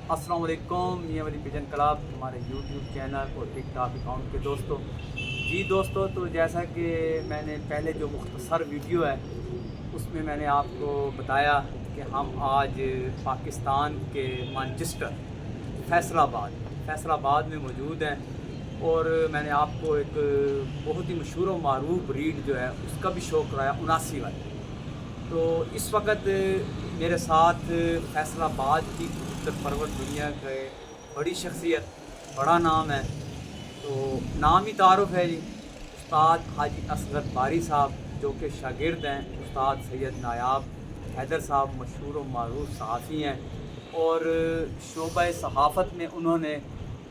अस्सलाम वालेकुम, मियां वली pigeon club हमारे यूट्यूब चैनल और टिकटॉक अकाउंट के दोस्तों। जी दोस्तों, तो जैसा कि मैंने पहले जो मुख्तसर वीडियो है उसमें मैंने आपको बताया कि हम आज पाकिस्तान के मैनचेस्टर फैसलाबाद में मौजूद हैं और मैंने आपको एक बहुत ही मशहूर और मारूफ ब्रीड जो है उसका भी शौक़ कराया 79 वाली। तो इस वक्त मेरे साथ फैसलाबाद की कबूतर परवर दुनिया के बड़ी शख्सियत, बड़ा नाम है। तो नाम ही तारुफ है जी, उस्ताद हाजी असगर बारी साहब, जो कि शागिर्द हैं उस्ताद सैयद नायाब हैदर साहब, मशहूर व मारूफ सहाफ़ी हैं। और शोबा सहाफ़त में उन्होंने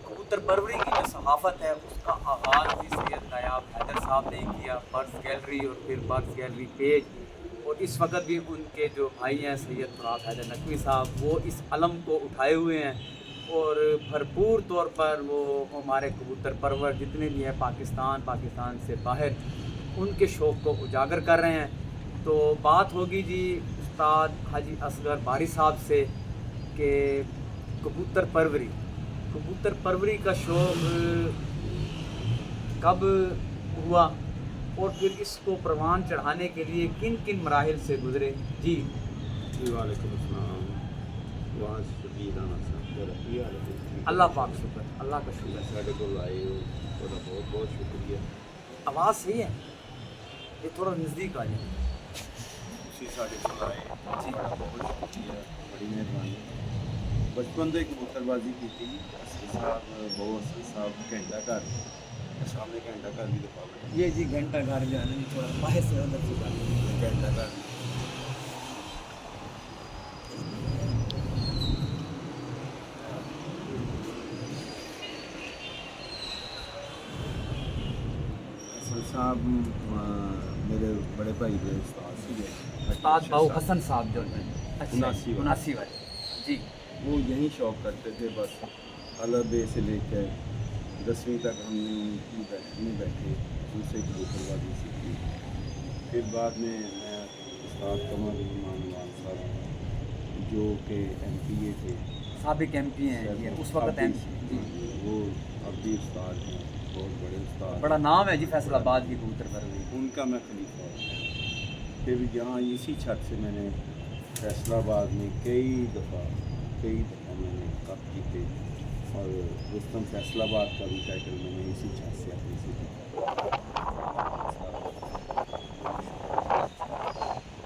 कबूतर परवरी की जो सहाफ़त है उसका आगाज़ भी सैयद नायाब हैदर साहब ने किया, बर्ड्स गैलरी और फिर बर्ड्स गैलरी पेज। और इस वक्त भी उनके जो भाई हैं सैयद फराज हैदर नकवी साहब, वो इस अलम को उठाए हुए हैं और भरपूर तौर पर वो हमारे कबूतर परवर जितने भी हैं पाकिस्तान से बाहर, उनके शौक़ को उजागर कर रहे हैं। तो बात होगी जी उस्ताद हाजी असगर बारी साहब से कि कबूतर परवरी का शौक़ कब हुआ और फिर इसको प्रवान चढ़ाने के लिए किन किन मराहिल से गुजरे। जी वालेकुम अस्सलाम। अल्लाह पाक शुक्र, अल्लाह का शुक्र। साढ़े को आए हो थोड़ा बहुत बहुत शुक्रिया। आवाज़ सही है, ये थोड़ा नज़दीक आ जाए। उसी साढ़े को आए जी बहुत शुक्रिया, बड़ी मेहरबानी। बचपन से कबूतरबाजी की थी असद साहब, बहुत असद साहब घंटा घर सामने घंटा घर भी दिखा ये जी घंटा घर जो है ना थोड़ा बाहर से अंदर से घंटा घर असद साहब मेरे बड़े भाई के उस्ताद थे, उस्ताद बाऊ हसन साहब जो है 79 वाले। जी वो यही शौक़ करते थे। बस अलबे से लेकर 10वीं तक हमने में बैठे उनसे कबूतरबाजी सीखी। फिर बाद में मैं उस्ताद कमर मान साहब जो कि MPA थे, साबिक MP हैं ये उस वक्त जी, वो अब भी उस्ताद हैं, बहुत बड़े उस्ताद, बड़ा नाम है जी फैसलाबाद की कबूतर परवरी। उनका मैं खलीफा हूँ। फिर यहाँ इसी छत से मैंने फैसलाबाद में कई दफ़ा मैंने कप जीते और रुस्तम फैसलाबाद का भी टाइटल मैंने इसी छत से अपने से जीता।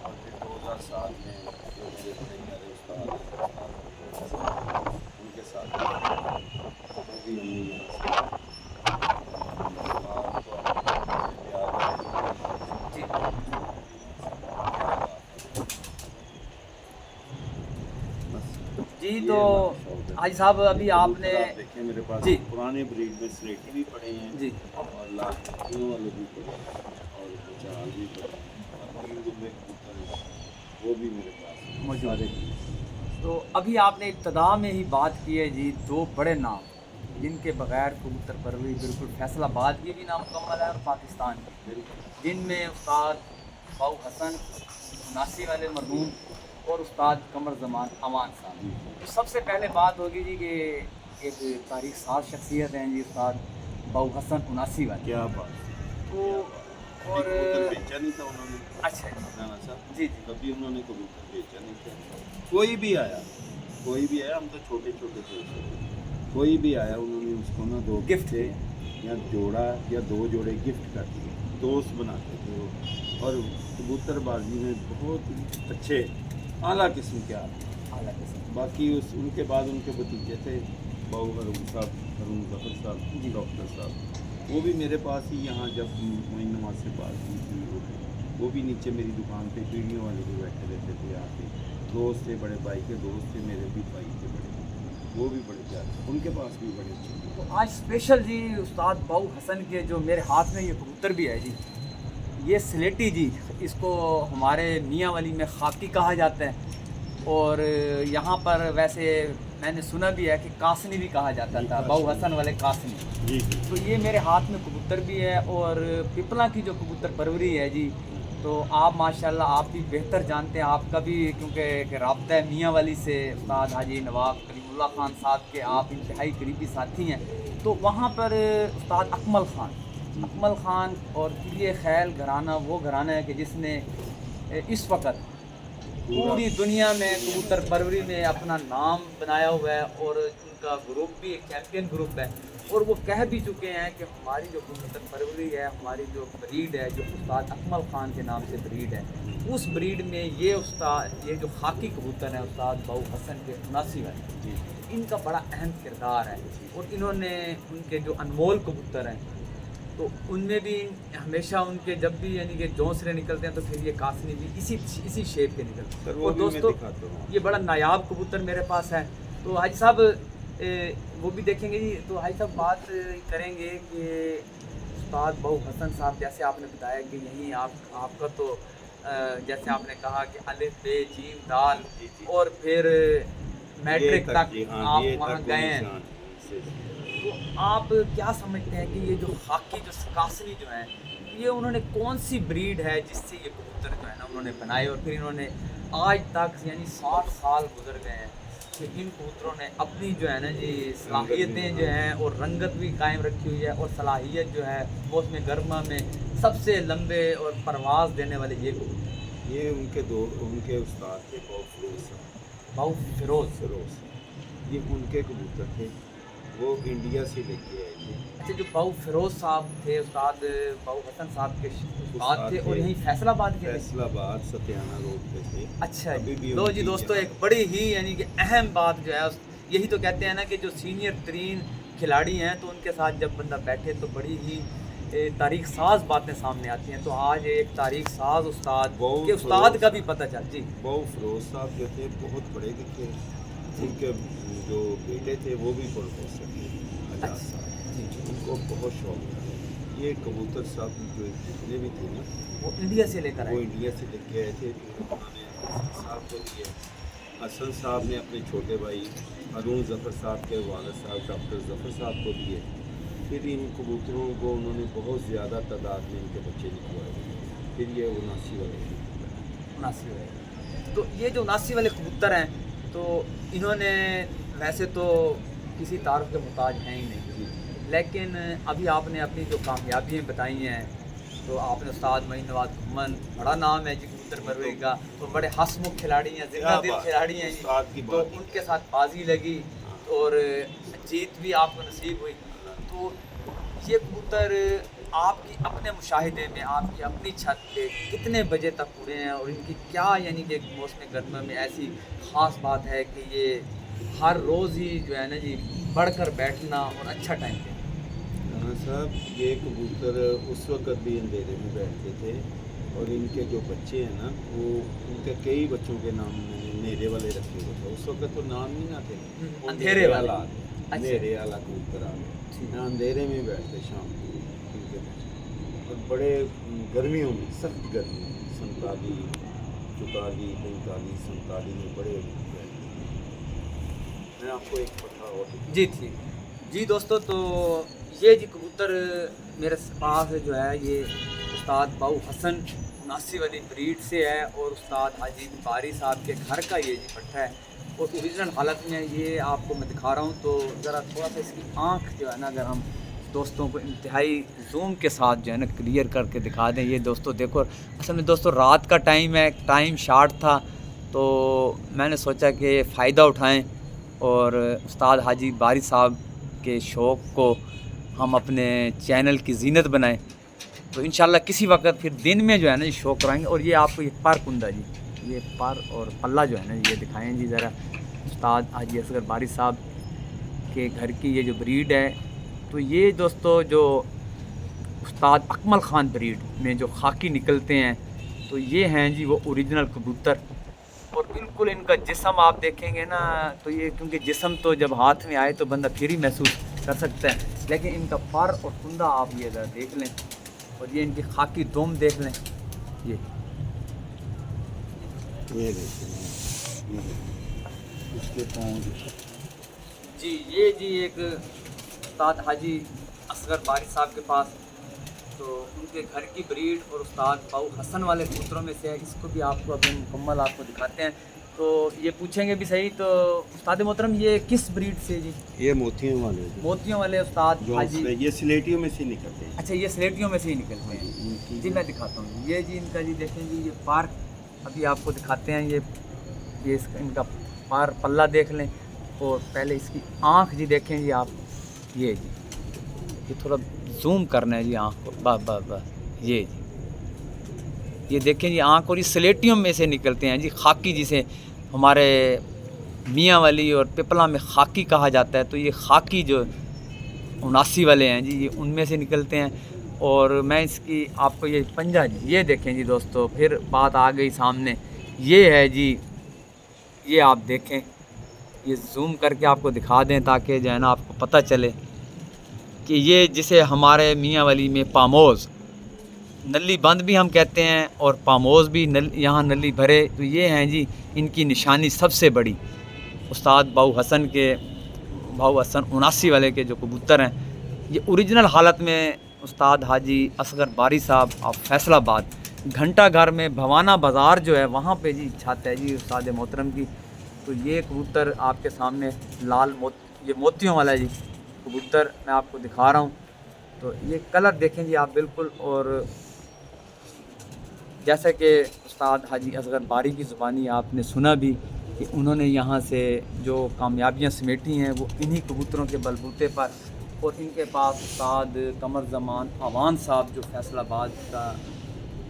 और फिर 2007 में जो मेरे बड़े प्यारे उस्ताद उनके साथ वो भी हमने यहाँ जी। तो हाजी साहब अभी आपने देखे मेरे पास जी पुराने ब्रीड में स्लेटी भी पड़े हैं जी और लाखों वाले भी पड़े हैं और चाल भी पड़े हैं और 3 दुबे कबूतर हैं, वो भी मेरे पास मौजूद है। तो अभी आपने इब्तदा में ही बात की है जी, 2 बड़े नाम जिनके बगैर कबूतर परवरी बिल्कुल फैसलाबाद की भी नामुकम्मल है और पाकिस्तान की, जिनमें उस्ताद बाऊ हसन 79 वाले मरहूम और उस्ताद कमर ज़मान अमान साहब। तो सबसे पहले बात होगी जी कि एक तारीख साज शख्सियत हैं जी उस्ताद बाऊ हसन 79 वाले। क्या बात। तो और बेचा नहीं था उन्होंने। अच्छा नाना साहब जी कभी उन्होंने कबूतर बेचा नहीं था। कोई भी आया हम तो छोटे छोटे थे, कोई भी आया उन्होंने उसको ना 2 गिफ्ट थे या जोड़ा या 2 जोड़े गिफ्ट कर दिए। दोस्त बनाते थे वो, और कबूतरबाजी में बहुत अच्छे आला किस्म के आते। बाकी उनके बाद उनके भतीजे थे बाऊ हरून जफर साहब, डॉक्टर साहब, वो भी मेरे पास ही यहाँ जब मोइन नवाज से बात हुई थी वो भी नीचे मेरी दुकान पे पीढ़ियों वाले भी बैठे रहते थे। आके दोस्त थे, बड़े भाई के दोस्त थे, मेरे भी भाई थे बड़े, वो भी बड़े प्यारे, उनके पास भी बड़े अच्छे। तो आज स्पेशल जी उस्ताद बाऊ हसन के जो मेरे हाथ में ये कबूतर भी है जी, ये स्लेटी जी, इसको हमारे मियाँ वाली में खाकी कहा जाता है और यहाँ पर वैसे मैंने सुना भी है कि कासनी भी कहा जाता था, बाऊ हसन वाले कासनी जी। तो ये मेरे हाथ में कबूतर भी है और पिपला की जो कबूतर परवरी है जी, तो आप माशाल्लाह आप भी बेहतर जानते हैं, आपका भी क्योंकि एक राब्ता है मियाँ वाली से, उस्ताद हाजी नवाब करीम मुल्ला खान साहब के आप इंतहाई करीबी साथी हैं, तो वहाँ पर उस्ताद अकमल ख़ान और ये ख़ैल घराना वो घराना है कि जिसने इस वक्त पूरी दुनिया में कबूतर परवरी में अपना नाम बनाया हुआ है, और उनका ग्रुप भी एक चैम्पियन ग्रुप है, और वो कह भी चुके हैं कि हमारी जो कबूतर परवरी है, हमारी जो ब्रीड है, जो उस्ताद अकमल ख़ान के नाम से ब्रीड है, उस ब्रीड में ये जो खाकी कबूतर हैं उस्ताद बाऊ हसन के 79 वाले, इनका बड़ा अहम किरदार है। और इन्होंने उनके जो अनमोल कबूतर हैं, तो उनमें भी हमेशा उनके जब भी यानी कि जोंसरे निकलते हैं तो फिर ये कासनी भी इसी शेप के निकलते हैं। और दोस्तों ये बड़ा नायाब कबूतर मेरे पास है, तो हाजी साहब वो भी देखेंगे जी। तो हाजी साहब बात करेंगे कि उस्ताद बाऊ हसन साहब, जैसे आपने बताया कि यहीं आपका तो जैसे आपने कहा कि अलिफ बे जीम दाल और फिर मैट्रिक तक आप वहाँ गए हैं, तो आप क्या समझते हैं कि ये जो खाकी जो कासनी जो है, ये उन्होंने कौन सी ब्रीड है जिससे ये कबूतर जो है ना उन्होंने बनाए, और फिर इन्होंने आज तक यानी 60 साल गुजर गए हैं कि इन कबूतरों ने अपनी जो है ना जी सलाहियतें जो हैं और रंगत भी कायम रखी हुई है, और सलाहियत जो है मौसम गर्मा में सबसे लंबे और परवाज़ देने वाले ये कबूतर। ये उनके उस्ताद थे बाऊ फिरोज़, ये उनके कबूतर थे, वो इंडिया से लेके आए थे। अच्छा, जो बाऊ फिरोज़ साहब थे उस्ताद बाऊ हसन साहब के उस्ताद थे, और यहीं फैसलाबाद सत्याना रोड पे थे। अच्छा लो जी दोस्तों, एक बड़ी ही यानी कि अहम बात जो है, यही तो कहते हैं ना कि जो सीनियर तरीन खिलाड़ी हैं तो उनके साथ जब बंदा बैठे तो बड़ी ही तारीख साज बातें सामने आती हैं। तो आज एक तारीख साज उस्ताद के उस्ताद का भी पता चल जी। बाऊ फिरोज़ साहब जो थे बहुत बड़े लिखे, उनके जो बेटे थे वो भी प्रोफेसर थे, आजाद साहब, उनको बहुत शौक था। ये कबूतर साहब जो जितने भी थे ना वो इंडिया से लेकर आए, वो इंडिया से लेके आए थे। उन्होंने हसन साहब को दिए, हसन साहब ने अपने छोटे भाई अरुण ज़फ़र साहब के वालिद साहब डॉक्टर ज़फ़र साहब को दिए। फिर इन कबूतरों को उन्होंने बहुत ज़्यादा तादाद में इनके बच्चे निकलवाए। फिर ये 79 वाले तो ये जो 79 वाले कबूतर हैं, तो इन्होंने वैसे तो किसी तारुफ के मुताज हैं ही नहीं, लेकिन अभी आपने अपनी जो कामयाबियाँ बताई हैं, तो आपने उस्ताद मईन नवाज घुमन, बड़ा नाम है जी कबूतर परवरी का, तो बड़े हंसमुख खिलाड़ी हैं, जिंदा दिल खिलाड़ी हैं जी, तो उनके साथ बाजी लगी और जीत भी आपको नसीब हुई। तो ये कबूतर आपकी अपने मुशाहिदे में, आपकी अपनी छत पे कितने बजे तक उड़े हैं, और इनकी क्या यानी कि मौसम गर्मा में ऐसी ख़ास बात है कि ये हर रोज़ ही जो है ना जी बढ़कर बैठना और अच्छा टाइम देना? हाँ साहब, ये कबूतर उस वक़्त भी अंधेरे में बैठते थे, और इनके जो बच्चे हैं ना, वो उनके कई बच्चों के नाम मैंने नेरे वाले रखे हुए थे। उस वक़्त तो नाम ही ना थे, अंधेरे वाला नेरे वाला कबूतर आ गया, अंधेरे में बैठते शाम को इनके बच्चे, और बड़े गर्मियों में, सख्त गर्मी में 47, 44, 45, 47 में बड़े बैठते। मैं आपको एक पता और जी थी जी दोस्तों, तो ये जी कबूतर मेरे पास जो है ये उस्ताद बाऊ हसन 79 वाली ब्रीड से है, और उस्ताद हाजी बारी साहब के घर का ये जी पट्टा है, और ओरिजिनल हालत में ये आपको मैं दिखा रहा हूँ। तो ज़रा थोड़ा सा इसकी आँख जो है ना, अगर हम दोस्तों को इंतहाई जूम के साथ जो है ना क्लियर करके दिखा दें। ये दोस्तों देखो, असल में दोस्तों रात का टाइम है, टाइम शार्ट था, तो मैंने सोचा कि फ़ायदा उठाएं और उस्ताद हाजी बारी साहब के शौक़ को हम अपने चैनल की जीनत बनाएं। तो इंशाल्लाह किसी वक्त फिर दिन में जो है ना ये शौक़ कराएंगे। और ये आपको ये पर कुंदा जी, ये पर और पल्ला जो है ना ये दिखाएं जी ज़रा। उस्ताद हाजी असगर बारी साहब के घर की ये जो ब्रीड है, तो ये दोस्तों जो उस्ताद अकमल ख़ान ब्रीड में जो खाकी निकलते हैं, तो ये हैं जी वो ओरिजिनल कबूतर। और बिल्कुल इनका जिस्म आप देखेंगे ना, तो ये क्योंकि जिस्म तो जब हाथ में आए तो बंदा फिर ही महसूस कर सकता है, लेकिन इनका पर और कुंदा आप ये ज़रा देख लें, और ये इनकी खाकी दुम देख लें। ये उसके पाँव जी, ये जी एक उस्ताद हाजी असगर बारी साहब के पास, तो उनके घर की ब्रीड और उस्ताद बाऊ हसन वाले कबूतरों में से है। इसको भी आपको अभी मुकम्मल आपको दिखाते हैं। तो ये पूछेंगे भी सही। तो उस्ताद मोहतरम ये किस ब्रीड से जी? ये मोतियों वाले हैं। मोतियों वाले उस्ताद जो हाजी। ये सिलेटियों में से निकलते हैं। अच्छा, ये स्लेटियों में से ही निकलते हैं इनकी जी। मैं दिखाता हूँ ये जी इनका जी, देखें जी ये पार अभी आपको दिखाते हैं। ये इनका पार पल्ला देख लें, और पहले इसकी आँख जी देखें जी आप। ये जी ये थोड़ा जूम करना है जी आँख को, बस बस बस। ये जी ये देखें जी आँख, और ये स्लेटियम में से निकलते हैं जी। खाकी जिसे हमारे मियाँ वाली और पिपला में खाकी कहा जाता है, तो ये खाकी जो 79 वाले हैं जी, ये उनमें से निकलते हैं। और मैं इसकी आपको ये पंजा जी, ये देखें जी दोस्तों, फिर बात आ गई सामने। ये है जी, ये आप देखें, ये जूम करके आपको दिखा दें ताकि जो है ना आपको पता चले कि ये जिसे हमारे मियाँ वाली में पामोज़, नली बंद भी हम कहते हैं और पामोज़ भी, यहाँ नली भरे, तो ये हैं जी इनकी निशानी सबसे बड़ी। उस्ताद बाऊ हसन 79 वाले के जो कबूतर हैं, ये ओरिजिनल हालत में उस्ताद हाजी असगर बारी साहब ऑफ फैसलाबाद, घंटा घर में भवाना बाज़ार जो है वहाँ पे जी छत है जी उस्ताद मोहतरम की। तो ये कबूतर आपके सामने ये मोतियों वाला जी कबूतर मैं आपको दिखा रहा हूँ। तो ये कलर देखें जी आप बिल्कुल। और जैसे कि उस्ताद हाजी असगर बारी की ज़ुबानी आपने सुना भी कि उन्होंने यहाँ से जो कामयाबियाँ समेटी हैं वो इन्हीं कबूतरों के बलबूते पर। और इनके पास उस्ताद कमर ज़मान अवान साहब जो फैसलाबाद का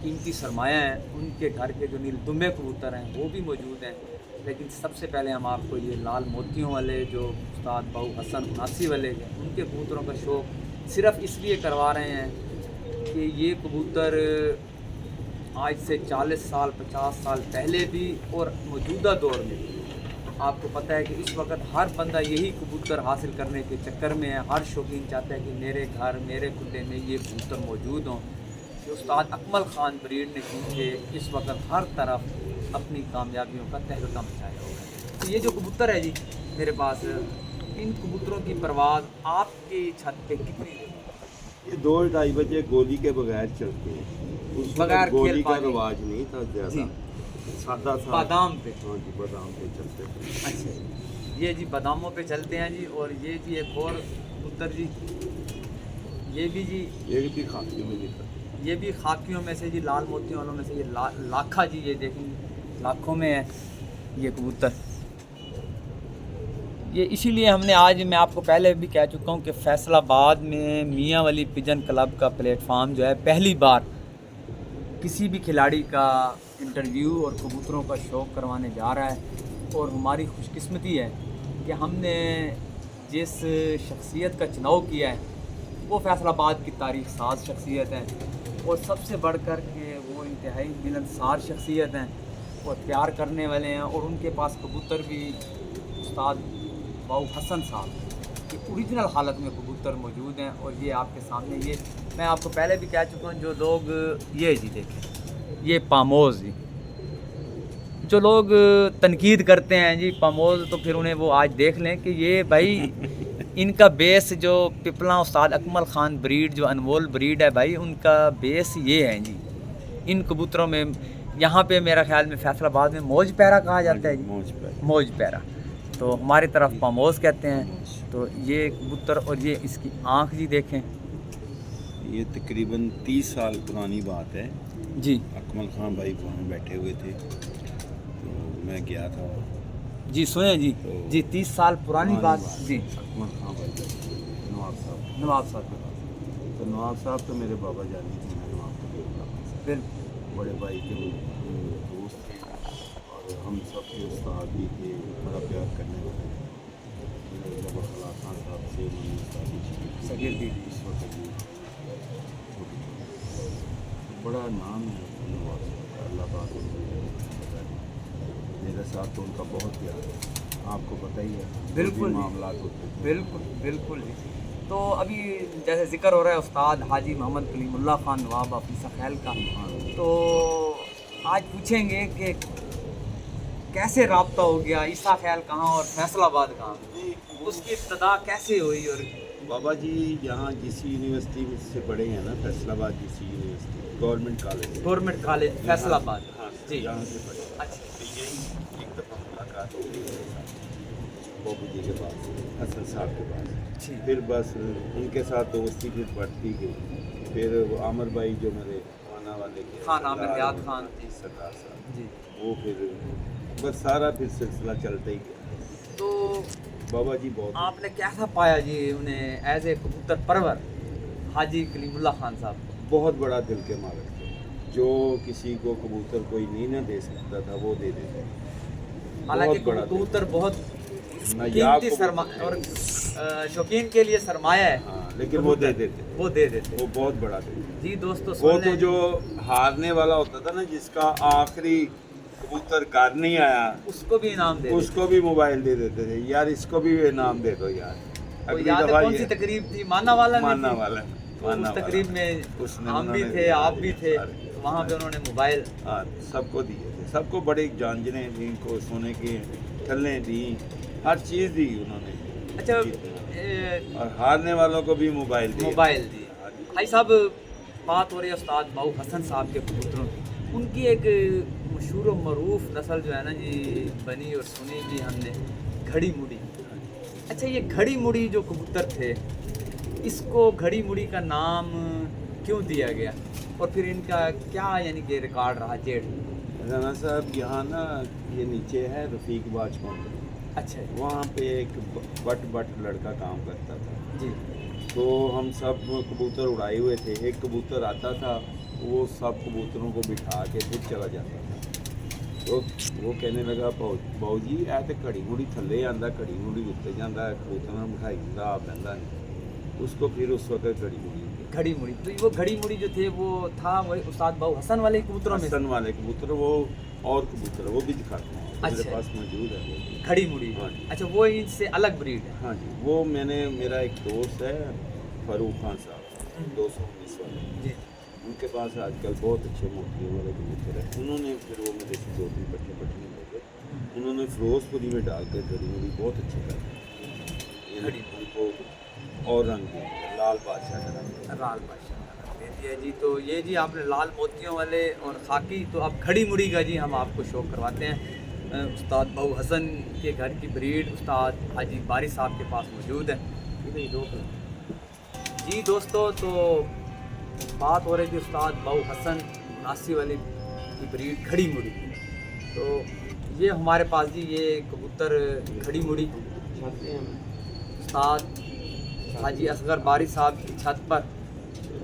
कीमती सरमाया है, उनके घर के जो नीलदुम्बे कबूतर हैं वो भी मौजूद हैं। लेकिन सबसे पहले हम आपको ये लाल मोतियों वाले जो उस्ताद बाऊ हसन 79 वाले हैं, उनके कबूतरों का शौक़ सिर्फ़ इसलिए करवा रहे हैं कि ये कबूतर आज से 40 साल 50 साल पहले भी और मौजूदा दौर में भी, आपको पता है कि इस वक्त हर बंदा यही कबूतर हासिल करने के चक्कर में है। हर शौकीन चाहता है कि मेरे घर मेरे खुले में ये कबूतर मौजूद हों। कि उस्ताद अकमल ख़ान ब्रीड ने पीछे इस वक्त हर तरफ अपनी कामयाबियों का तहलका मचाया होगा। तो ये जो कबूतर है जी मेरे पास, इन कबूतरों की परवाज़ आपकी छत पे कितनी है? ये 2-2.5 बजे गोली के बगैर चलते हैं। उस बगैर गोली का खेल रिवाज नहीं था ज़्यादा, सादा सा बादाम पे। हाँ जी, बादाम पे चलते थे। अच्छा, ये जी बादामों पे चलते हैं जी। और ये जी एक और कबूतर जी, ये भी जी, ये भी खाकी में दिखा, ये भी खाकियों में से जी, लाल मोतियों वालों में से ये लाखा जी, ये देखेंगे लाखों में है ये कबूतर। ये इसीलिए हमने आज, मैं आपको पहले भी कह चुका हूँ कि फैसलाबाद में मियाँ वाली पिजन क्लब का प्लेटफार्म जो है पहली बार किसी भी खिलाड़ी का इंटरव्यू और कबूतरों का शौक़ करवाने जा रहा है। और हमारी खुशकिस्मती है कि हमने जिस शख्सियत का चुनाव किया है वो फैसलाबाद की तारीख साज शख्सियत हैं, और सबसे बढ़कर के वो इंतहाई मिलनसार शख्सियत हैं और प्यार करने वाले हैं। और उनके पास कबूतर भी उस्ताद बाऊ हसन साहब के ओरिजिनल हालत में कबूतर मौजूद हैं। और ये आपके सामने, ये मैं आपको पहले भी कह चुका हूँ, जो लोग ये जी देखें, ये पामोज़ जी, जो लोग तनकीद करते हैं जी पामोज़, तो फिर उन्हें वो आज देख लें कि ये भाई इनका बेस जो पिपला उस्ताद अकमल ख़ान ब्रीड जो अनमोल ब्रीड है भाई, उनका बेस ये है जी। इन कबूतरों में यहाँ पे मेरा ख्याल में फैसलाबाद में मौज पैरा कहा जाता है जी, मौज पैरा, तो हमारी तरफ पामोज़ कहते हैं। तो ये कबूतर, और ये इसकी आँख जी देखें, ये तकरीबन 30 साल पुरानी बात है जी। अकमल खान भाई वहाँ बैठे हुए थे, तो मैं गया था जी, सुने जी, तो जी 30 साल पुरानी बात जी। अकमल खान भाई नवाब साहब के पास, तो नवाब साहब तो मेरे बाबा जानी थे, मैं वहाँ पर गया था। फिर बड़े भाई के दोस्त थे और हम सब के उस्ताद भी थे, बड़ा प्यार करने वाले थे। जब अखला खान साहब से उन्होंने शादी की, सगीर भी इस वक्त भी बड़ा नाम है नवाब साहब का, अल्लाह पाक उनको पता नहीं। मेरे साथ तो उनका बहुत प्यार है, आपको पता ही है, बिल्कुल मामलात होते थे। बिल्कुल बिल्कुल जी। तो अभी जैसे जिक्र हो रहा है उस्ताद हाजी मोहम्मद कलीमुल्लाह खान नवाब ऑफिसर खैल का, तो आज पूछेंगे कि कैसे रब्ता हो गया, ईसा ख्याल कहाँ और फैसलाबाद कहाँ, उसकी इब्तदा कैसे हुई? और बाबा जी यहाँ जीसी यूनिवर्सिटी से पढ़े हैं ना, Faisalabad GC university government college government college Faisalabad, हाँ जी यहाँ से पढ़े। अच्छा, तो यही एक दफ़ा मुलाकात हो गई मेरे साथ बाबू जी के पास, हसन साहब के पास। जी। फिर बस उनके साथ दोस्ती फिर बढ़ती गई। फिर वो आमिर भाई जो मेरे खाना वाले के खान आमिर सरदार हयात हैं, खान जी। सरदार साहब, जी। वो फिर बस सारा फिर सिलसिला चलता ही गया। तो बाबा जी बहुत आपने कैसा पाया जी उन्हें एज ए कबूतर परवर हाजी कलीमुल्ला खान साहब? बहुत बड़ा दिल के मालिक थे, जो किसी को कबूतर कोई नहीं ना दे सकता था वो दे देते। हालांकि बहुत बड़ा दिल। कबूतर बहुत नायाब कीमती कबूतर सरमा है। और शौकीन के लिए सरमाया है। हाँ, लेकिन वो दे कबूतर, देते, वो दे देते। वो बहुत बड़ा दिल। जी दोस्तों वो सुन तो लें। जो हारने वाला होता था ना, जिसका आखिरी कबूतर घर नहीं आया, उसको भी इनाम दे उसको भी मोबाइल दे देते थे, यार इसको भी इनाम दे दो यार। देते। अगली याद है दफा कौन सी ये तकरीब थी? माना वाला में मानना थी। वाला तो मानना उस तकरीब वाला। में उसमें हम भी उन्होंने थे, दिया आप भी थे, सारे। वहाँ पे उन्होंने मोबाइल। हाँ, सबको दिए थे, सबको बड़ी जानजने दी, को सोने की ठल्लें दी, हर चीज़ दी उन्होंने। अच्छा और हारने वालों को भी मोबाइल दिए। मोबाइल दी। भाई साहब बात हो रही है उस्ताद बाऊ हसन साहब के कबूतरों की। उनकी एक मशहूर व मरूफ नस्ल जो है ना जी बनी और सुनी भी हमने, घड़ी मुड़ी। अच्छा ये घड़ी मुड़ी जो कबूतर थे, इसको घड़ी मुड़ी का नाम क्यों दिया गया और फिर इनका क्या यानी कि रिकॉर्ड रहा जेड? राना साहब यहाँ ना, ये नीचे है रफ़ीक बाजपान, अच्छा जी। वहाँ पे एक बट लड़का काम करता था जी। तो हम सब कबूतर उड़ाए हुए थे। एक कबूतर आता था, वो सब कबूतरों को बिठा के फिर चला जाता था। तो वो कहने लगा बाऊ जी ऐ तो घड़ी मुड़ी थले आंदा, घड़ी मुड़ी उत्ते जाता, कबूतर में बिठाई दिंदा, आप बहंदा नहीं। उसको फिर उस वक्त घड़ी मुड़ी घड़ी मुड़ी, तो वो घड़ी मुड़ी जो थे वो था वही उस्ताद बाऊ हसन वाले कबूतरों में से? हसन वाले कबूतर, वो और कबूतर वो भी दिखाते हैं, मेरे अच्छा। पास मौजूद है वो। घड़ी मुड़ी। हाँ जी। अच्छा वो इनसे अलग ब्रीड है? हाँ जी, वो मेरा एक दोस्त है फारूक खान साहब, 219 वाले, जी। उनके पास आजकल बहुत अच्छे मोतियों वाले कबूतर हैं। उन्होंने फिर वो मेरे से 2-3 पट्टे पट्टे ले गए, उन्होंने फिरोजपुरी में डालकर घड़ी मुड़ी बहुत अच्छे कर घड़ी। उनको और रंग दिए, लाल बादशाह का रंग। लाल बादशाह दे दिया जी। तो ये जी आपने लाल मोतियों वाले और खाकी, तो अब घड़ी मुड़ी का जी हम आपको शौक करवाते हैं। उस्ताद बाऊ हसन के घर की ब्रीड उस्ताद हाजी बारी साहब के पास मौजूद है। जी दोस्तों, तो बात हो रही थी उस्ताद बाऊ हसन नासी वाली की ब्रीड घड़ी मुड़ी। तो ये हमारे पास जी ये कबूतर घड़ी मुड़ी उस्ताद हाजी असगर बारी साहब की छत पर,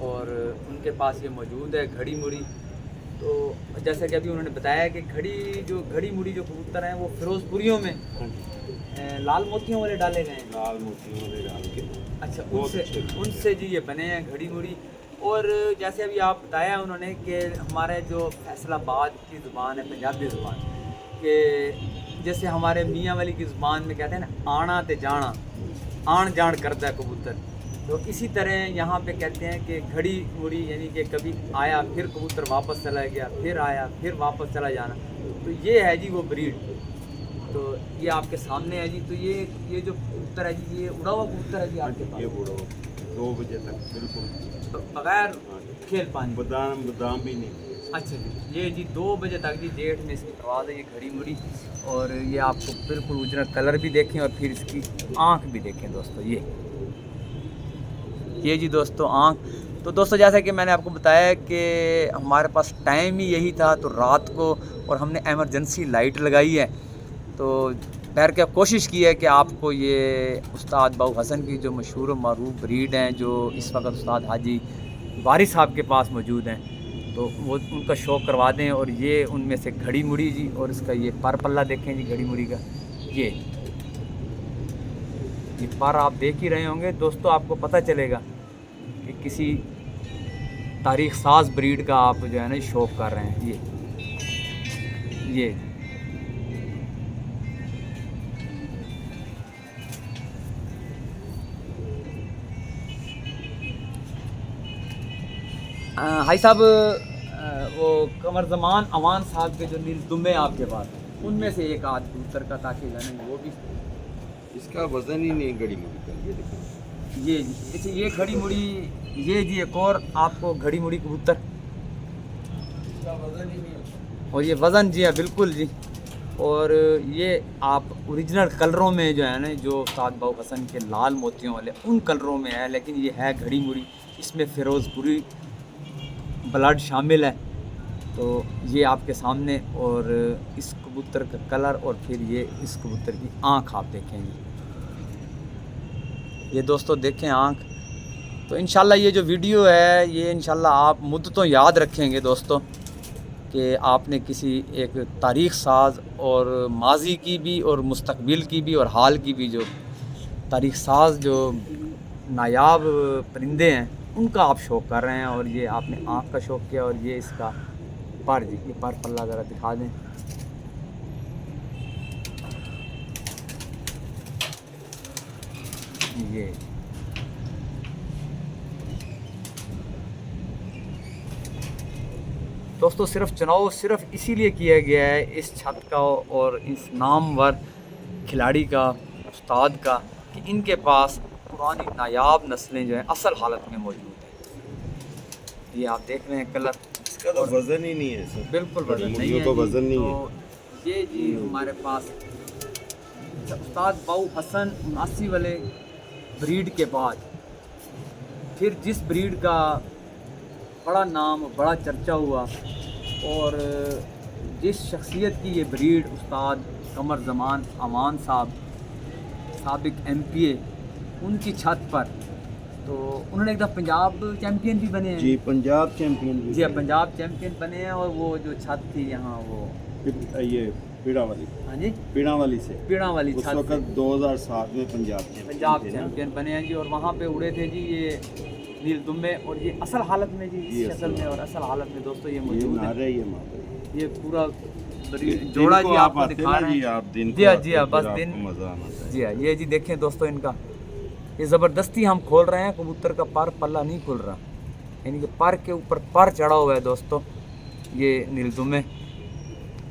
और उनके पास ये मौजूद है घड़ी मुड़ी। तो जैसा कि अभी उन्होंने बताया कि घड़ी मुड़ी जो कबूतर हैं वो फिरोजपुरियों में लाल मोतियों वाले डाले गए हैं। लाल मोतियों वाले डाल के। अच्छा, बहुत अच्छे उनसे जी ये बने हैं घड़ी मुड़ी। और जैसे अभी आप बताया उन्होंने कि हमारे जो फैसलाबाद की ज़ुबान है, पंजाबी ज़ुबान, कि जैसे हमारे मियाँ वाली की ज़ुबान में कहते हैं ना आना ते जाना, आन जान करता है कबूतर, तो इसी तरह यहाँ पे कहते हैं कि घड़ी मुड़ी, यानी कि कभी आया फिर कबूतर वापस चला गया, फिर आया फिर वापस चला जाना। तो ये है जी वो ब्रीड। तो ये आपके सामने है जी। तो ये जो कबूतर है जी, ये उड़ा हुआ कबूतर है जी आपके पास? ये बूढ़ो 2 बजे तक बिल्कुल तो बगैर खेल पानी? बादाम भी नहीं। अच्छा जी, ये जी 2 बजे तक जी जेठ में इसकी परवाज़ है, ये घड़ी मुड़ी। और ये आपको बिल्कुल उजरा कलर भी देखें और फिर इसकी आँख भी देखें दोस्तों। ये जी दोस्तों आँख। तो दोस्तों जैसा कि मैंने आपको बताया कि हमारे पास टाइम ही यही था, तो रात को, और हमने एमरजेंसी लाइट लगाई है। तो बैर के कोशिश की है कि आपको ये उस्ताद बाऊ हसन की जो मशहूर मरूफ ब्रीड हैं, जो इस वक्त उस्ताद हाजी बारी साहब के पास मौजूद हैं, तो वो उनका शौक़ करवा दें। और ये उनमें से घड़ी मुड़ी जी, और इसका ये पर पल्ला देखें जी घड़ी मुड़ी का, ये पर आप देख ही रहे होंगे दोस्तों, आपको पता चलेगा कि किसी तारीख साज ब्रीड का आप जो है ना शौक़ कर रहे हैं। ये हाई साहब, वो कमर ज़मान अवान साहब के जो नील दुम्बे आपके पास, उनमें से एक आध कबूतर का, ताकि जाने वो भी, इसका वजन ही नहीं घड़ी मुड़ी का। ये देखो, ये जी, अच्छा ये घड़ी मुड़ी, ये जी एक और आपको घड़ी मुड़ी कबूतर, इसका वजन ही नहीं। और ये वज़न जी है बिल्कुल जी, और ये आप ओरिजिनल कलरों में जो है ना, जो उस्ताद बाऊ हसन के लाल मोतियों वाले उन कलरों में है, लेकिन ये है घड़ी मुड़ी, इसमें फ़िरोज़पुरी ब्लड शामिल है। तो ये आपके सामने, और इस कबूतर का कलर और फिर ये इस कबूतर की आँख आप देखेंगे। ये दोस्तों देखें आँख। तो इंशाल्लाह ये जो वीडियो है ये इंशाल्लाह आप मुद्दतों याद रखेंगे दोस्तों, कि आपने किसी एक तारीख़ साज और माजी की भी और मुस्तकबिल की भी और हाल की भी जो तारीख़ साज जो नायाब परिंदे हैं उनका आप शौक़ कर रहे हैं। और ये आपने आँख का शौक़ किया, और ये इसका पर, जी ये पर पल्ला ज़रा दिखा दें। ये दोस्तों सिर्फ चुनाव सिर्फ इसीलिए किया गया है इस छत का और इस नामवर खिलाड़ी का, उस्ताद का, कि इनके पास पुरानी नायाब नस्लें जो हैं असल हालत में मौजूद हैं। ये आप देख रहे हैं कलर, इसका तो वज़न ही नहीं है सर, बिल्कुल वज़न नहीं है तो जी। वज़न नहीं तो ये जी हमारे पास उस्ताद बाऊ हसन 79 वाले ब्रीड के बाद फिर जिस ब्रीड का बड़ा नाम, बड़ा चर्चा हुआ, और जिस शख्सियत की ये ब्रीड उस्ताद कमर ज़मान अमान साहब, साबिक MPA, उनकी छत पर, तो उन्होंने एक दफ़ा पंजाब चैम्पियन भी बने हैं जी, पंजाब चैम्पियन जी, पंजाब चैम्पियन बने हैं। और वो जो छत थी यहाँ, वो ये पीड़ा वाली, हाँ जी, पीड़ा वाली से पीड़ा वाली उस छत वक्त 2007 में पंजाब चैम्पियन बने हैं जी। और वहाँ पे उड़े थे जी ये नील दुम्बे, और ये असल हालत में जी, इस शक्ल में और असल हालत में दोस्तों ये मौजूद है। ये पूरा जोड़ा जी आपको दिखा रहे हैं आप दिन जी हाँ, जी हाँ, बस दिन मज़ा आना जी हाँ। ये जी देखें दोस्तों, इनका ये ज़बरदस्ती हम खोल रहे हैं, कबूतर का पर पल्ला नहीं खुल रहा, यानी कि पर के ऊपर पर चढ़ा हुआ है दोस्तों ये नील दुम्बे।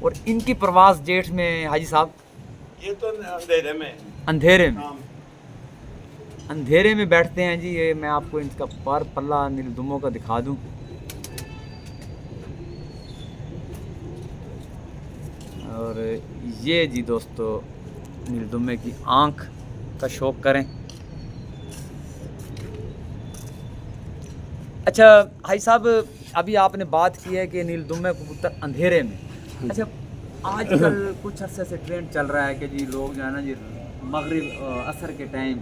और इनकी परवाज़ जेठ में हाजी साहब, ये तो अंधेरे में बैठते हैं जी। ये मैं आपको इनका पर पल्ला नील दुम्बों का दिखा दूं। और ये जी दोस्तों नील दुम्बे की आँख का शौक़ करें। अच्छा हाजी साहब, अभी आपने बात की है कि नील दुम्बे कबूतर अंधेरे में, अच्छा आजकल कुछ अरसे से ट्रेंड चल रहा है कि जी लोग जो है ना जी मगरिब असर के टाइम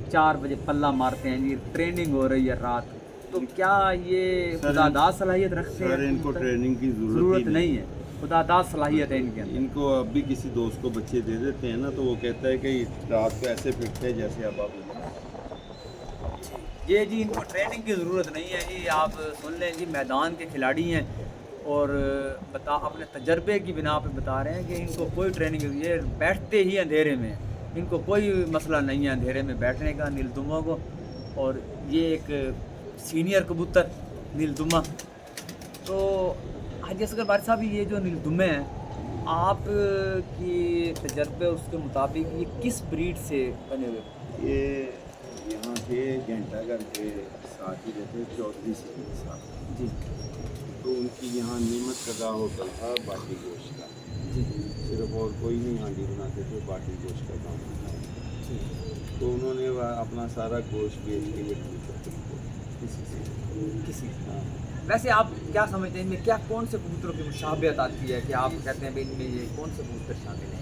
4 बजे पल्ला मारते हैं जी, ट्रेनिंग हो रही है रात, तो क्या ये खुदादाद सलाहियत रखते हैं? सर इनको ट्रेनिंग की ज़रूरत नहीं है, खुदादाद सलाहियत है इनके अंदर। इनको अब भी किसी दोस्त को बच्चे दे देते हैं ना, तो वो कहता है कि रात को ऐसे फिरते हैं जैसे अब आप ये जी इनको ट्रेनिंग की ज़रूरत नहीं है जी। आप सुन लें जी, मैदान के खिलाड़ी हैं और अपने तजर्बे की बिना पे बता रहे हैं कि इनको कोई ट्रेनिंग, ये बैठते ही अंधेरे में, इनको कोई मसला नहीं है अंधेरे में बैठने का नील दुम्बों को। और ये एक सीनियर कबूतर नील दुम्बा। तो हाजी असगर बारी साहब, ये जो नील दुम्बे हैं आप की तजर्बे उसके मुताबिक ये किस ब्रीड से बने हुए? ये यहाँ थे घंटाघर के साथ ही रहते चौधरी सदीक साहब जी। तो उनकी यहाँ नीमत कदा होटल था बाटी गोश्त का जी। सिर्फ और कोई नहीं हांडी बनाते थे, बाटी गोश्त का काम होता है। तो उन्होंने अपना सारा गोश्त बेच के ये किसी वैसे आप क्या समझते हैं इनमें क्या, कौन से कबूतरों की मुशाबहत आती है कि आप कहते हैं भाई इनमें ये कौन से कबूतर शामिल हैं?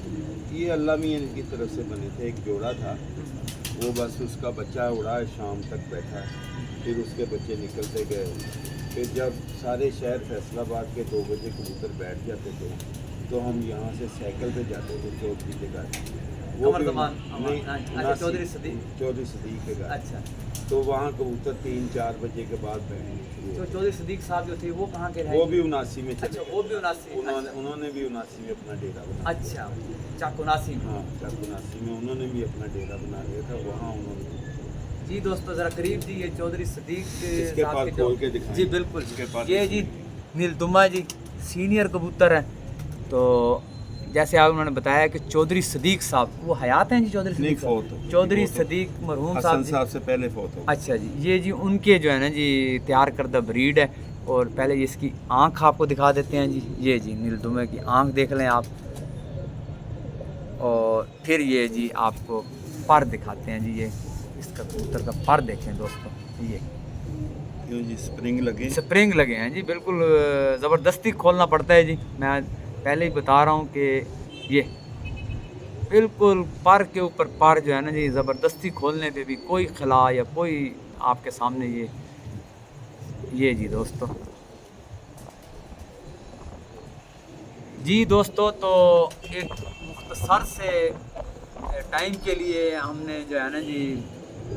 ये अल्लाह मियां की तरफ से बने थे। एक जोड़ा था, वो बस उसका बच्चा उड़ा शाम तक बैठा, फिर उसके बच्चे निकलते गए। फिर जब सारे शहर फैसलाबाद के 2 बजे कबूतर बैठ जाते थे, तो हम यहाँ से साइकिल पे जाते थे चौधरी के घर, चौधरी सदीक के घर। अच्छा, तो वहाँ कबूतर 3-4 बजे के बाद बैठने शुरू तो चौधरी सदीक साहब जो थे वो कहाँ के रहे? वो भी 79 में चले। अच्छा, वो भी 79। उन्होंने भी 79 में अपना डेरा बना। अच्छा, चाकुनासी में। हाँ, चाकुनासी में उन्होंने भी अपना डेरा बना लिया था। वहाँ उन्होंने जी दोस्तों ज़रा करीब जी, ये चौधरी सदीक इसके पास खोल के दिखाएं। जी बिल्कुल, इसके पास ये जी नील दुम्बा जी सीनियर कबूतर है। तो जैसे आप उन्होंने बताया कि चौधरी सदीक साहब वो हयात हैं जी? चौधरी सदीक मरहूम साहब से पहले फोत हो। अच्छा जी, ये जी उनके जो है ना जी तैयार करदा ब्रीड है। और पहले इसकी आँख आपको दिखा देते हैं जी। ये जी नील दुम्बे की आँख देख लें आप। और फिर ये जी आपको पर दिखाते हैं जी। ये इसका कबूतर का पर देखें दोस्तों, ये क्यों जी स्प्रिंग लगे? स्प्रिंग लगे हैं जी, बिल्कुल ज़बरदस्ती खोलना पड़ता है जी। मैं पहले ही बता रहा हूँ कि ये बिल्कुल पर के ऊपर पर जो है ना जी, ज़बरदस्ती खोलने पे भी कोई खिला या कोई आपके सामने ये जी दोस्तों। जी दोस्तों, तो एक मुख्तसर से टाइम के लिए हमने जो है ना जी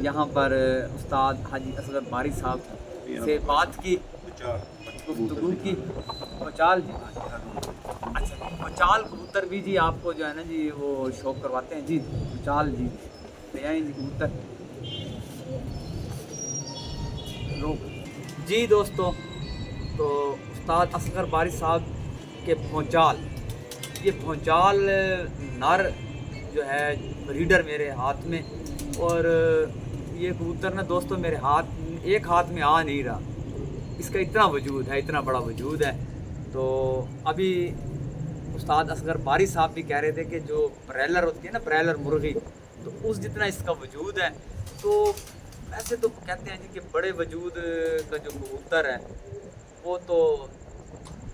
यहाँ पर उस्ताद हाजी असगर बारी साहब से बात की, गुफ्तगू की। पचाल जी, अच्छा पचाल कबूतर भी जी आपको जो है ना जी वो शौक करवाते हैं जी। पचाल जी ले आए जी कबूतर। जी दोस्तों, तो उस्ताद असगर बारी साहब के भौचाल, ये भौचाल नर जो है ब्रीडर मेरे हाथ में, और ये कबूतर ना दोस्तों मेरे एक हाथ में आ नहीं रहा। इसका इतना वजूद है, इतना बड़ा वजूद है। तो अभी उस्ताद असगर बारी साहब भी कह रहे थे कि जो ब्रेलर होती है ना, ब्रेलर मुर्गी, तो उस जितना इसका वजूद है। तो वैसे तो कहते हैं जी कि बड़े वजूद का जो कबूतर है वो तो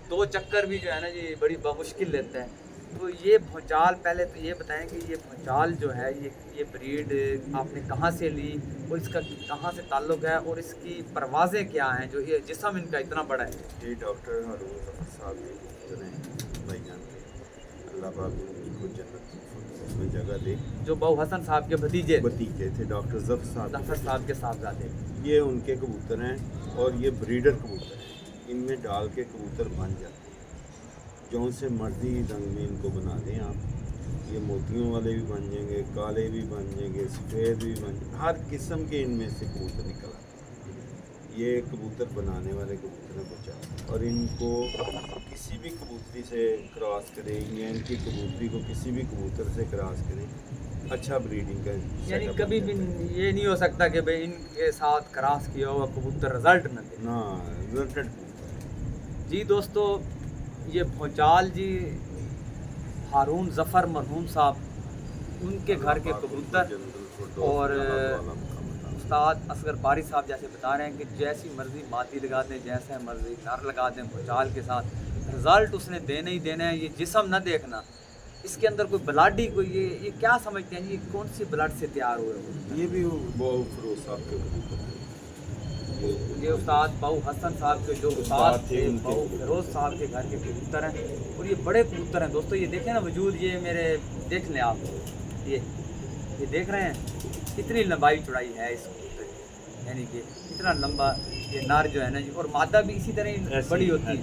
2 चक्कर भी जो है ना जी बड़ी मुश्किल लेते हैं। तो ये भौचाल, पहले तो ये बताएं कि ये भौचाल जो है ये ब्रीड आपने कहाँ से ली और इसका कहाँ से ताल्लुक़ है और इसकी परवाज़ें क्या हैं, जो ये जिस्म इनका इतना बड़ा है। ये डॉक्टर हारून ज़फ़र साहब के भाईजान थे, अल्लाह पाक उनको जन्नत में जगह दे। जो बहु हसन साहब के भतीजे थे डॉक्टर ज़फ़र साहब के साहबजादे। ये उनके कबूतर हैं और ये ब्रीडर कबूतर हैं। इनमें डाल के कबूतर बन जाते हैं, जौन से मर्जी रंग में इनको बना दें आप। ये मोतियों वाले भी बन जाएंगे, काले भी बन जाएंगे, सफ़ेद भी बन जाएंगे, हर किस्म के इनमें से कबूतर निकल आते हैं। ये कबूतर बनाने वाले कबूतर हैं बचा, और इनको किसी भी कबूतरी से क्रॉस करें या इनकी कबूतरी को किसी भी कबूतर से क्रॉस करें, अच्छा ब्रीडिंग का यानी कभी भी ये नहीं हो सकता कि भाई इनके साथ क्रॉस किया हुआ कबूतर रिजल्ट न दे। ना रिजल्टेड जी दोस्तों, ये भौचाल जी हारून ज़फ़र मरहूम साहब उनके घर के कबूतर, और उस्ताद असगर बारी साहब जैसे बता रहे हैं कि जैसी मर्ज़ी मादी लगा दें, जैसे मर्ज़ी नर लगा दें भौचाल के साथ, रिज़ल्ट उसने देना ही देना है। ये जिस्म ना देखना, इसके अंदर कोई ब्लड ही कोई ये क्या समझते हैं, ये कौन सी ब्लड से तैयार हुए हो? ये भी बहुत फिरोज साहब के कबूतर हैं। ये उस्ताद बहु हसन साहब के जो उस्ताद थे, बहु फिरोज साहब के घर के कबूतर हैं, और ये बड़े कबूतर हैं दोस्तों। ये देखें ना वजूद, ये मेरे देख लें आप, ये देख रहे हैं कितनी लंबाई चौड़ाई है इस कबूतर की, यानी कि इतना लंबा ये नार जो है ना जी, और मादा भी इसी तरह बड़ी होती है।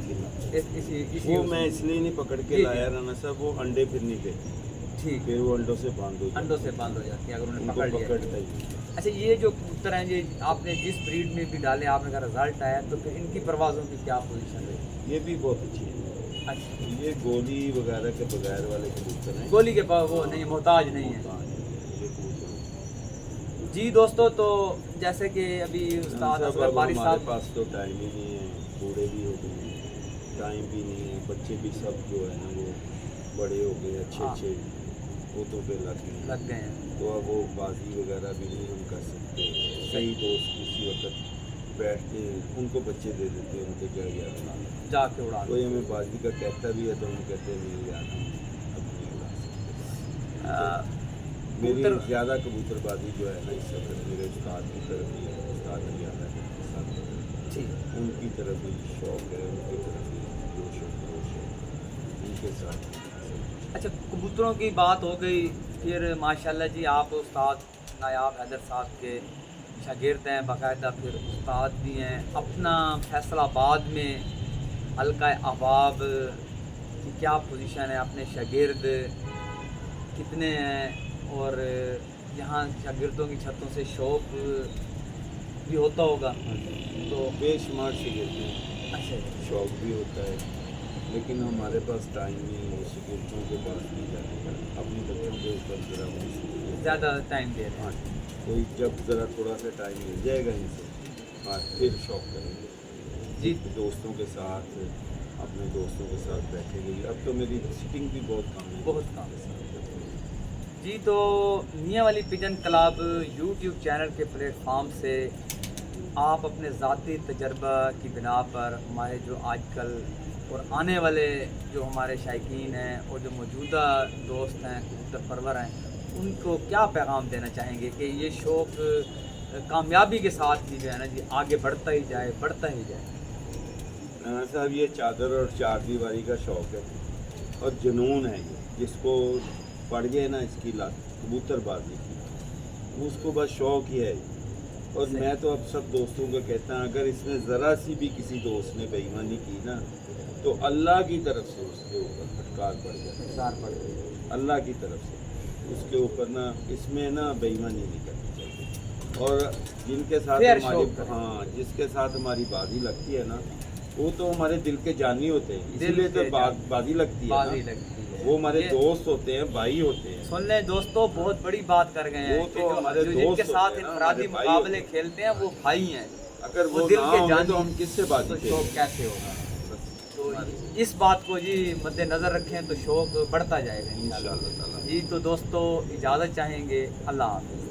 वो मैं इसलिए नहीं पकड़ के लाया राना साहब, वो अंडे फिर नहीं देते, ठीक, फिर वो अंडों से बांध हो जाती है अगर उन्हें पकड़ लिया। पकड़ता ही। अच्छा, ये जो कबूतर हैं, ये आपने जिस ब्रीड में भी डाले, आपने का रिजल्ट आया, तो फिर इनकी परवाज़ों की क्या पोजीशन रही? ये भी बहुत अच्छी है। अच्छा, ये गोली वगैरह के बगैर वाले कबूतर हैं, गोली के वो नहीं, मोहताज नहीं है। ये कबूतर। जी दोस्तों, तो जैसे कि अभी उस्ताद असगर बारी हमारे साहब, पास तो टाइम ही नहीं है, बूढ़े भी हो गए हैं, टाइम भी नहीं है, बच्चे भी सब जो है ना वो बड़े हो गए, अच्छे पोतों पे लग गए हैं, तो अब वो बाजी वगैरह भी नहीं हम कर सकते। सही दोस्त किसी वक्त बैठते हैं, उनको बच्चे दे देते हैं, उनको क्या जाके उड़ा कोई हमें बाजी का कहता भी है तो हम कहते हैं नहीं यार, हम अब नहीं उड़ा सकते। मेरी ज़्यादा कबूतरबाजी जो है ना इस वक्त मेरे उस्ताद की तरफ ही है, उस्ताद ज़्यादा के साथ ठीक, उनकी तरफ ही शौक़ है, उनकी तरफ ही जोश और खरोश है, उनके साथ। अच्छा, कबूतरों की बात हो गई, फिर माशाल्लाह जी आप उस्ताद नायाब हैदर साहब के शागिर्द हैं बाकायदा, फिर उस्ताद भी हैं। अपना फैसलाबाद में हल्का अहबाब की क्या पोजीशन है, अपने शागिर्द कितने हैं, और यहाँ शागिर्दों की छतों से शौक भी होता होगा तो बेशुमार शागिर्द हैं। अच्छा, शौक़ भी होता है, लेकिन हमारे पास टाइम नहीं है शागिर्दों के पास नहीं जाने का, अपने बच्चों के ऊपर ज़रा ज़्यादा टाइम दे रहे हैं। हाँ, कोई जब ज़रा थोड़ा सा टाइम मिल जाएगा इनसे, हाँ फिर शौक़ करेंगे जी, दोस्तों के साथ, अपने दोस्तों के साथ बैठेंगे। अब तो मेरी सिटिंग भी बहुत कम है, बहुत कम। जी, तो मियाँ वाली पिजन क्लब यूट्यूब चैनल के प्लेटफॉर्म से आप अपने ज़ाती तजर्बा की बिना पर हमारे जो आजकल और आने वाले जो हमारे शायकीन हैं और जो मौजूदा दोस्त हैं कबूतर परवर हैं, उनको क्या पैगाम देना चाहेंगे कि ये शौक़ कामयाबी के साथ ही जो है ना जी आगे बढ़ता ही जाए, बढ़ता ही जाए। साहब ये चादर और चारदीवारी का शौक़ है और जुनून है ये, जिसको पड़ गए ना इसकी लात कबूतरबाजी की, उसको बस शौक़ ही है। और मैं तो अब सब दोस्तों को कहता हूँ, अगर इसमें ज़रा सी भी किसी दोस्त ने बेईमानी की ना, तो अल्लाह की तरफ से उसके ऊपर फटकार पड़ जाए, अल्लाह की तरफ से उसके ऊपर ना, इसमें ना बेईमानी नहीं करनी चाहिए। और जिनके साथ हमारी जिसके साथ हमारी बाजी लगती है ना, वो तो हमारे दिल के जानी होते हैं, इसलिए तो बाजी लगती है ना। वो हमारे दोस्त होते हैं, भाई होते हैं। सुन ले दोस्तों, बहुत बड़ी बात कर गए हैं कि जो जिनके साथ इनफरादी मुकाबले खेलते हैं वो भाई हैं। अगर वो दिल के जानी तो हम किससे बात तो शौक कैसे होगा? तो इस बात को जी मद्देनजर रखें तो शौक बढ़ता जाएगा इंशाअल्लाह। जी तो दोस्तों इजाज़त चाहेंगे, अल्लाह हाफ़िज़।